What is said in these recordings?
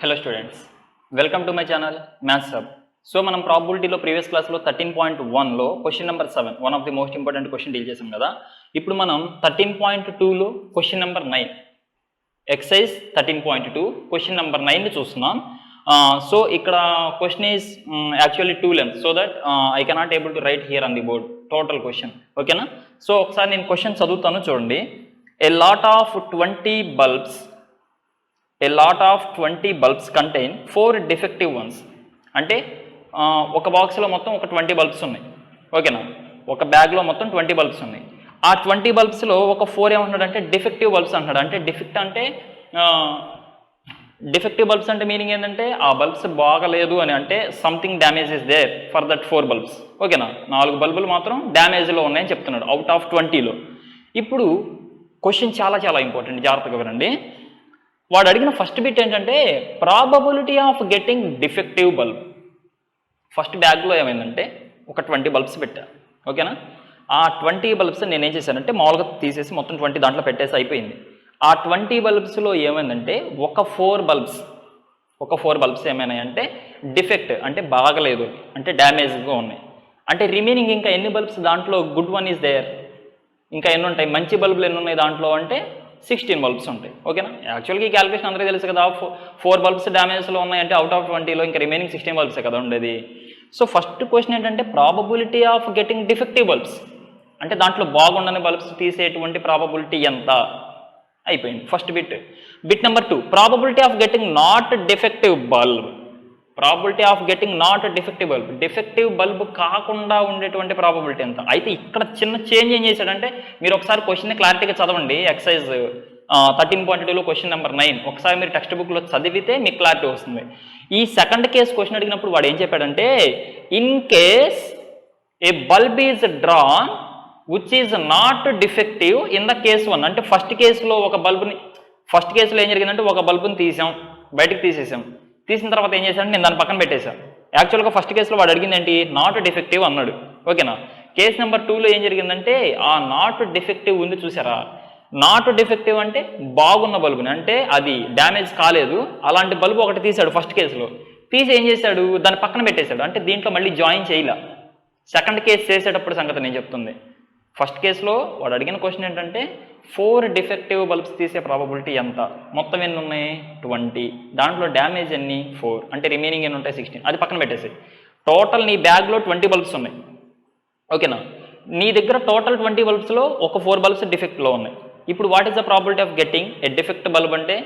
Hello students, welcome to my channel Maths Hub. So మనం ప్రాబబిలిటీలో previous క్లాస్లో 13.1లో question number 7 one of the most important question deal చేసాం కదా. ఇప్పుడు మనం 13.2లో question number 9 exercise 13.2 question number 9ని చూస్తున్నాం. సో ఇక్కడ question is actually 2 length so that I cannot able to write here on the board total question. ఓకేనా? So ఒకసారి నేను క్వశ్చన్ చదువుతాను చూడండి. A lot of 20 bulbs contain 4 defective ones. అంటే ఒక బాక్స్లో మొత్తం ఒక 20 బల్బ్స్ ఉన్నాయి. ఓకేనా? ఒక బ్యాగ్లో మొత్తం 20 బల్బ్స్ ఉన్నాయి. ఆ 20 బల్బ్స్లో ఒక 4 ఏమంటున్నాడు అంటే డిఫెక్టివ్ బల్బ్స్ అంటున్నాడు. అంటే డిఫెక్టివ్ బల్బ్స్ అంటే మీనింగ్ ఏంటంటే ఆ బల్బ్స్ బాగలేదు అని, అంటే something damage is there for that 4 bulbs. ఓకేనా? 4 బల్బులు మాత్రం డ్యామేజ్లో ఉన్నాయని చెప్తున్నాడు అవుట్ ఆఫ్ 20లో. ఇప్పుడు క్వశ్చన్ చాలా చాలా ఇంపార్టెంట్, జాగ్రత్తగా వినండి. వాడు అడిగిన ఫస్ట్ బిట్ ఏంటంటే probability of getting defective bulb. First బ్యాగ్లో ఏమైందంటే ఒక 20 బల్బ్స్ పెట్టాను. ఓకేనా? ఆ 20 బల్బ్స్ నేనేం చేశానంటే మామూలుగా తీసేసి మొత్తం 20 దాంట్లో పెట్టేసి అయిపోయింది. ఆ 20 బల్బ్స్లో ఏమైందంటే ఒక 4 బల్బ్స్ ఏమైనాయంటే డిఫెక్ట్, అంటే బాగలేదు, అంటే డ్యామేజ్గా ఉన్నాయి. అంటే రిమైనింగ్ ఇంకా ఎన్ని బల్బ్స్ దాంట్లో గుడ్ వన్ ఈజ్ దేర్, ఇంకా ఎన్ని ఉంటాయి, మంచి బల్బులు ఎన్ని ఉన్నాయి దాంట్లో అంటే 16 బల్బ్స్ ఉంటాయి. ఓకేనా? యాక్చువల్గా ఈ క్యాలిక్యులేషన్ అందరికీ తెలుసు కదా. 4 బల్బ్స్ డ్యామేజ్లో ఉన్నాయంటే అవుట్ ఆఫ్ 20లో ఇంకా రిమైనింగ్ 16 బల్బ్సే కదా ఉండేది. సో ఫస్ట్ క్వశ్చన్ ఏంటంటే probability of getting defective bulbs, అంటే దాంట్లో బాగుండని బల్బ్స్ తీసేటువంటి ప్రాబబిలిటీ ఎంత అయిపోయింది first bit. Bit number 2 probability of getting not defective bulb. Probability of getting not defective bulb, defective bulb కాకుండా ఉండేటువంటి ప్రాబబిలిటీ ఎంత. అయితే ఇక్కడ చిన్న చేంజ్ ఏం చేశాడంటే, మీరు ఒకసారి క్వశ్చన్ని క్లారిటీగా చదవండి. ఎక్సైజ్ 13.2లో క్వశ్చన్ నెంబర్ 9 ఒకసారి మీరు టెక్స్ట్ బుక్లో చదివితే మీకు క్లారిటీ వస్తుంది. ఈ సెకండ్ కేస్ క్వశ్చన్ అడిగినప్పుడు వాడు ఏం చెప్పాడంటే, in case A bulb is drawn which is not defective in the case 1. అంటే ఫస్ట్ కేసులో ఏం జరిగిందంటే ఒక బల్బుని బయటకు తీసేసాం. తీసిన తర్వాత ఏం చేశాను, నేను దాన్ని పక్కన పెట్టేశాను. యాక్చువల్గా ఫస్ట్ కేసులో వాడు అడిగింది ఏంటి, నాట్ డిఫెక్టివ్ అన్నాడు. ఓకేనా? కేసు నెంబర్ 2లో ఏం జరిగిందంటే ఆ నాట్ డిఫెక్టివ్ ఉంది చూసారా, నాట్ డిఫెక్టివ్ అంటే బాగున్న బల్బుని, అంటే అది డ్యామేజ్ కాలేదు, అలాంటి బల్బు ఒకటి తీశాడు ఫస్ట్ కేసులో. తీసి ఏం చేశాడు, దాన్ని పక్కన పెట్టేశాడు. అంటే దీంట్లో మళ్ళీ జాయిన్ చేయలే. సెకండ్ కేసు చేసేటప్పుడు సంగతి నేను చెప్తుంది. ఫస్ట్ కేసులో వాడు అడిగిన క్వశ్చన్ ఏంటంటే 4 డిఫెక్టివ్ బల్బ్స్ తీసే ప్రాబబిలిటీ ఎంత, మొత్తం ఎన్ని ఉన్నాయి 20, దాంట్లో డ్యామేజ్ ఎన్ని 4, అంటే రిమైనింగ్ ఎన్ని ఉంటాయి 16, అది పక్కన పెట్టేసి టోటల్ నీ బ్యాగ్లో 20 బల్బ్స్ ఉన్నాయి. ఓకేనా? నీ దగ్గర టోటల్ 20 బల్బ్స్లో ఒక 4 బల్బ్స్ డిఫెక్ట్లో ఉన్నాయి. ఇప్పుడు what is the probability of getting a defect bulb అంటే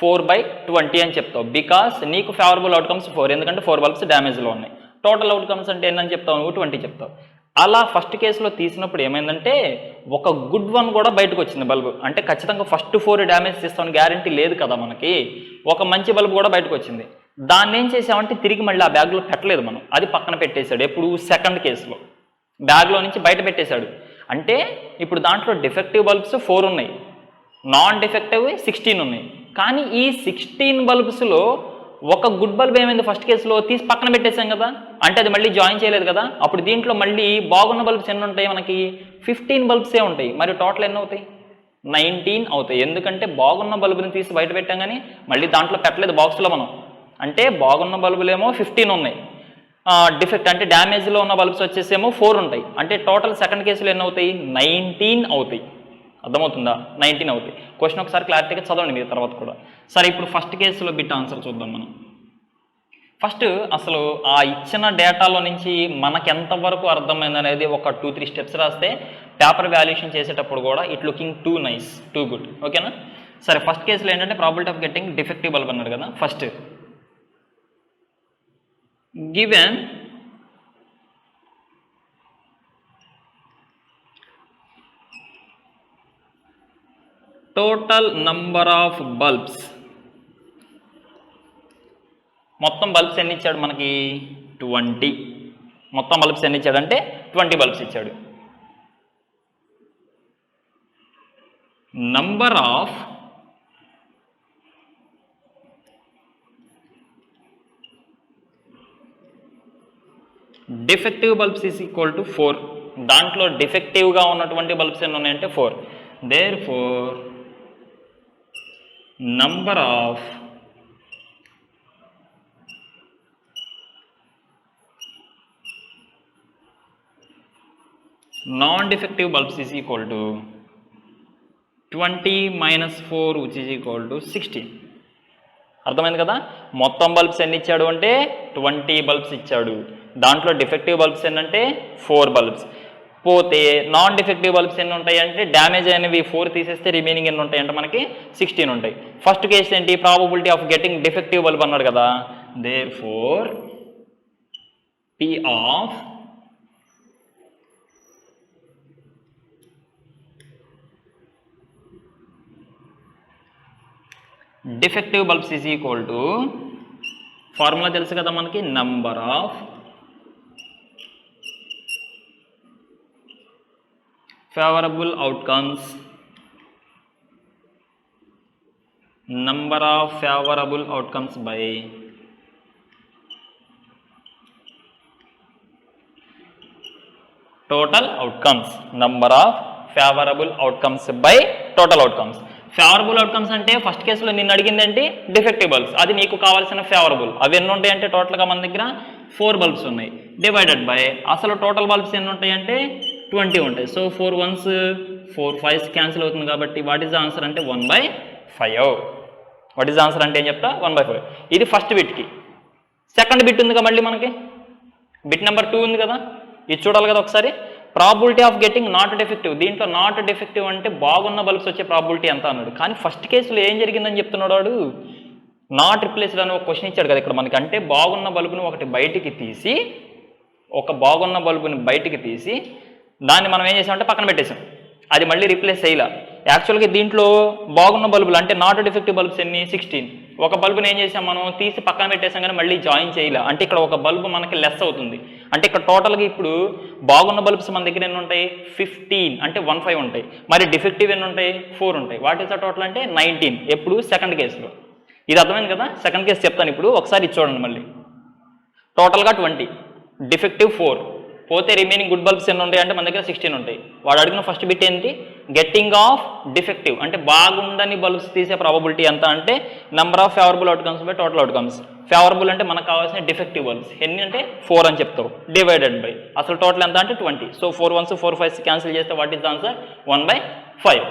4/20 అని చెప్తావు. బికాస్ నీకు ఫేవరబుల్ అవుట్కమ్స్ 4, ఎందుకంటే 4 బల్బ్స్ డ్యామేజ్లో ఉన్నాయి. టోటల్ అవుట్కమ్స్ అంటే ఏంటని చెప్తావు, నువ్వు 20 చెప్తావు. అలా ఫస్ట్ కేసులో తీసినప్పుడు ఏమైందంటే ఒక గుడ్ వన్ కూడా బయటకు వచ్చింది బల్బ్. అంటే ఖచ్చితంగా ఫస్ట్ 4 డ్యామేజ్ చేస్తామని గ్యారంటీ లేదు కదా మనకి. ఒక మంచి బల్బ్ కూడా బయటకు వచ్చింది. దాన్ని ఏం చేసామంటే తిరిగి మళ్ళీ ఆ బ్యాగ్లో పెట్టలేదు మనం, అది పక్కన పెట్టేశాడు. ఎప్పుడు సెకండ్ కేసులో బ్యాగ్లో నుంచి బయట పెట్టేశాడు. అంటే ఇప్పుడు దాంట్లో డిఫెక్టివ్ బల్బ్స్ 4 ఉన్నాయి, నాన్ డిఫెక్టివ్ 16 ఉన్నాయి. కానీ ఈ 16 బల్బ్స్లో ఒక గుడ్ బల్బ్ ఏమైంది ఫస్ట్ కేసులో తీసి పక్కన పెట్టేశాం కదా, అంటే అది మళ్ళీ జాయిన్ చేయలేదు కదా. అప్పుడు దీంట్లో మళ్ళీ బాగున్న బల్బ్స్ ఎన్ని ఉంటాయి, మనకి 15 బల్బ్సే ఉంటాయి. మరి టోటల్ ఎన్ని అవుతాయి, 19 అవుతాయి. ఎందుకంటే బాగున్న బల్బుని తీసి బయట పెట్టాం కానీ మళ్ళీ దాంట్లో పెట్టలేదు బాక్స్లో మనం. అంటే బాగున్న బల్బులేమో 15 ఉన్నాయి, డిఫెక్ట్ అంటే డ్యామేజ్లో ఉన్న బల్బ్స్ వచ్చేసేమో 4 ఉంటాయి. అంటే టోటల్ సెకండ్ కేసులో ఎన్ని అవుతాయి, 19 అవుతాయి. అర్థమవుతుందా? 19 అవుతాయి. క్వశ్చన్ ఒకసారి క్లారిటీగా చదవండి మీరు తర్వాత కూడా. సరే, ఇప్పుడు ఫస్ట్ కేసులో బిట్ ఆన్సర్ చూద్దాం మనం. ఫస్ట్ అసలు ఆ ఇచ్చిన డేటాలో నుంచి మనకి ఎంతవరకు అర్థమైంది అనేది ఒక 2-3 స్టెప్స్ రాస్తే పేపర్ వాల్యుయేషన్ చేసేటప్పుడు కూడా it looking two nice, too good. ఓకేనా? సరే, ఫస్ట్ కేసులో ఏంటంటే probability of getting defective bulb అన్నాడు కదా. First given total number of bulbs, మొత్తం బల్బ్స్ ఎన్ని ఇచ్చాడు మనకి 20. మొత్తం బల్బ్స్ ఎన్ని ఇచ్చాడంటే 20 బల్బ్స్ ఇచ్చాడు. Number of defective bulbs is equal to 4. దాంట్లో డిఫెక్టివ్గా ఉన్నటువంటి బల్బ్స్ ఎన్ని ఉన్నాయంటే 4. Therefore number of non-defective bulbs is equal to 20 minus 4 which is equal to 16. అర్థమైంది కదా. మొత్తం బల్బ్స్ ఎన్ని ఇచ్చాడు అంటే 20 బల్బ్స్ ఇచ్చాడు. దాంట్లో డిఫెక్టివ్ బల్బ్స్ ఏంటంటే 4 బల్బ్స్. పోతే నాన్ డిఫెక్టివ్ బల్బ్స్ ఎన్ని ఉంటాయి అంటే డ్యామేజ్ అయినవి 4 తీసేస్తే రిమైనింగ్ ఎన్ని ఉంటాయి అంటే మనకి 16 ఉంటాయి. ఫస్ట్ కేసు ఏంటి, probability of getting defective bulb అన్నాడు కదా. Therefore P of defective bulbs is equal to, formula తెలుసు కదా మనకి, number of favourable outcomes, by total outcomes. Number of favourable outcomes by total outcomes. Favourable outcomes అంటే first కేసులో నిన్ను అడిగింది ఏంటి, డిఫెక్టివ్ బల్బ్స్. అది నీకు కావాల్సిన ఫేవరబుల్. అవి ఎన్ని ఉంటాయి అంటే టోటల్గా మన దగ్గర 4 బల్బ్స్ ఉన్నాయి. డివైడెడ్ బై అసలు టోటల్ బల్బ్స్ ఎన్ని ఉంటాయి అంటే 20 ఉంటాయి. సో 4 1s 4 5s క్యాన్సిల్ అవుతుంది కాబట్టి వాట్ ఈస్ ద ఆన్సర్ అంటే 1/5. వాట్ ఈస్ ద ఆన్సర్ అంటే ఏం చెప్తా, 1/5. ఇది ఫస్ట్ బిట్కి. సెకండ్ బిట్ ఉందిగా మళ్ళీ మనకి, బిట్ నెంబర్ 2 ఉంది కదా, ఇది చూడాలి కదా ఒకసారి. Probability of getting not defective. దీంట్లో నాట్ డిఫెక్టివ్ అంటే బాగున్న బల్బ్స్ వచ్చే ప్రాబిలిటీ ఎంత అన్నాడు. కానీ ఫస్ట్ కేసులో ఏం జరిగిందని చెప్తున్నాడు వాడు, నాట్ రిప్లేస్డ్ అని ఒక క్వశ్చన్ ఇచ్చాడు కదా ఇక్కడ మనకి. అంటే బాగున్న బల్బుని ఒకటి బయటికి తీసి, దాన్ని మనం ఏం చేసామంటే పక్కన పెట్టేసాం. అది మళ్ళీ రీప్లేస్ చేయాల. యాక్చువల్గా దీంట్లో బాగున్న బల్బులు అంటే నాట్ డిఫెక్టివ్ బల్బ్స్ ఎన్ని, 16. ఒక బల్బుని ఏం చేసాం మనం, తీసి పక్కన పెట్టేసాం కానీ మళ్ళీ జాయిన్ చేయాల. అంటే ఇక్కడ ఒక బల్బు మనకి లెస్ అవుతుంది. అంటే ఇక్కడ టోటల్గా ఇప్పుడు బాగున్న బల్బ్స్ మన దగ్గర ఎన్ని ఉంటాయి, 15 అంటే 15 ఉంటాయి. మరి డిఫెక్టివ్ ఎన్ని ఉంటాయి, 4 ఉంటాయి. వాట్ ఈస్ ద టోటల్ అంటే 19. ఎప్పుడు, సెకండ్ కేసులో. ఇది అర్థమైంది కదా. సెకండ్ కేసు చెప్తాను ఇప్పుడు, ఒకసారి ఇది చూడండి మళ్ళీ. టోటల్గా 20, డిఫెక్టివ్ 4, పోతే రిమైనింగ్ గుడ్ బల్బ్స్ ఎన్ని ఉంటాయి అంటే మన దగ్గర 16 ఉంటాయి. వాడు అడిగిన ఫస్ట్ బిట్ ఏంటి, గెట్టింగ్ ఆఫ్ డిఫెక్టివ్ అంటే బాగుండని బల్బ్స్ తీసే ప్రాబబిలిటీ ఎంత అంటే number of favourable outcomes by total outcomes. Favourable అంటే మనకు కావాల్సిన డిఫెక్టివ్ బల్బ్స్ ఎన్ని అంటే 4 అని చెప్తావు, డివైడెడ్ బై అసలు టోటల్ ఎంత అంటే 20. సో 4 1s 4 5s క్యాన్సిల్ చేస్తే వాట్ ఈస్ ద ఆన్సర్, 1/5.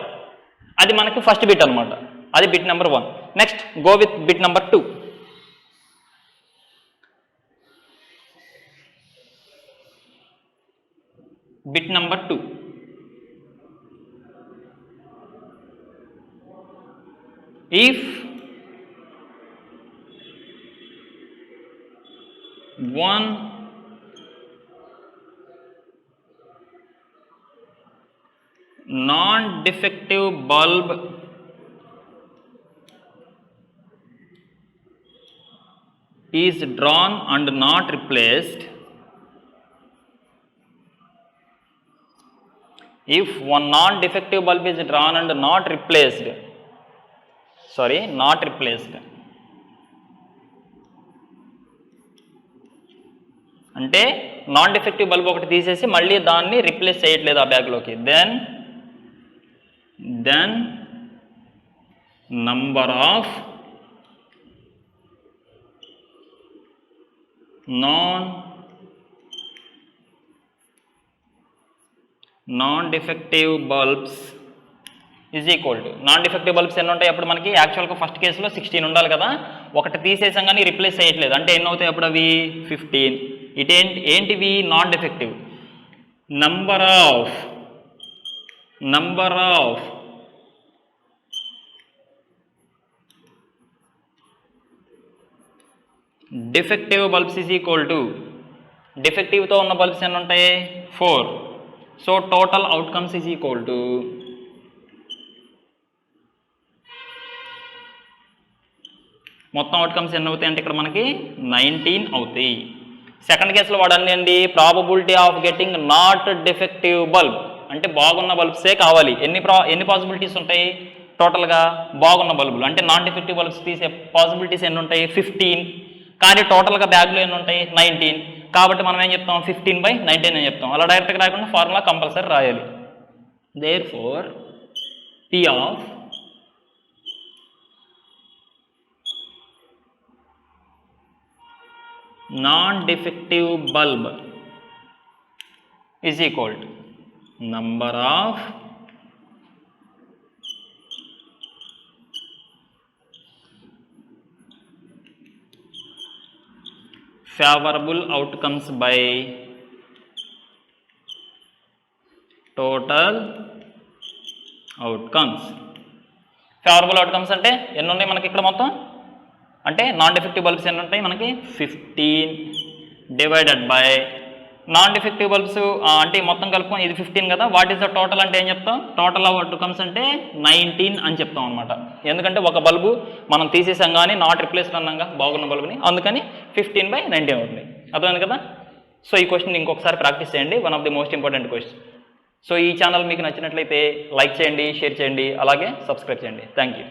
అది మనకి ఫస్ట్ బిట్ అనమాట. అది bit number 1. Next go with bit number 2. Bit number 2. If one non-defective bulb is drawn and not replaced, if one non-defective bulb is drawn and not replaced, అంటే non defective bulb ఒకటి తీసేసి మళ్ళీ దాన్ని replace చేయట్లేదు ఆ బ్యాగ్లోకి, then number of non defective bulbs is equal to, non defective bulbs ఎన్ని ఉంటాయి అప్పుడు మనకి, యాక్చువల్గా ఫస్ట్ కేసులో 16 ఉండాలి కదా, ఒకటి తీసేసాం కానీ రిప్లేస్ చేయట్లేదు అంటే ఎన్ని అవుతాయి అప్పుడు అవి 15. ఏంటివి non defective, number of defective bulbs is equal to, డిఫెక్టివ్తో ఉన్న బల్బ్స్ ఎన్ని ఉంటాయి 4. So total outcomes is equal to మొత్తం అవుట్కమ్స్ ఎన్ని అవుతాయి అంటే ఇక్కడ మనకి 19 అవుతాయి. సెకండ్ కేసులో వాడండి probability of getting not defective bulb అంటే బాగున్న బల్బ్సే కావాలి. ఎన్ని పాసిబిలిటీస్ ఉంటాయి టోటల్గా బాగున్న బల్బులు అంటే నాన్ డిఫెక్టివ్ బల్బ్స్ తీసే పాసిబిలిటీస్ ఎన్ని ఉంటాయి 15, కానీ టోటల్గా బ్యాగ్లో ఎన్ని ఉంటాయి 19. కాబట్టి మనం ఏం చెప్తాం 15/19 అని చెప్తాం. అలా డైరెక్ట్గా రాకుండా ఫార్ములా కంపల్సరీ రాయాలి. Therefore P of non defective bulb is equal to number of favorable outcomes by total outcomes. Favourable outcomes అంటే ఎన్ని ఉన్నాయి మనకి ఇక్కడ మొత్తం అంటే నాన్ డిఫెక్టివ్ బల్బ్స్ ఎన్ని ఉంటాయి మనకి 15 divided by non defective bulbs అంటే మొత్తం కలుపుకొని ఇది 15 కదా. వాట్ ఈస్ ద టోటల్ అంటే ఏం చెప్తాం? టోటల్ అవుట్కమ్స్ అంటే 19 అని చెప్తాం అనమాట. ఎందుకంటే ఒక బల్బు మనం తీసేసాం కానీ నాట్ రిప్లేస్డ్ అన్నాగా బాగున్న బల్బుని, అందుకని 15/19 అవుతుంది. అర్థమైంది కదా. సో ఈ క్వశ్చన్ ఇంకొకసారి ప్రాక్టీస్ చేయండి, one of the most important question. So ఈ ఛానల్ మీకు నచ్చినట్లయితే లైక్ చేయండి, షేర్ చేయండి, అలాగే సబ్స్క్రైబ్ చేయండి. Thank you.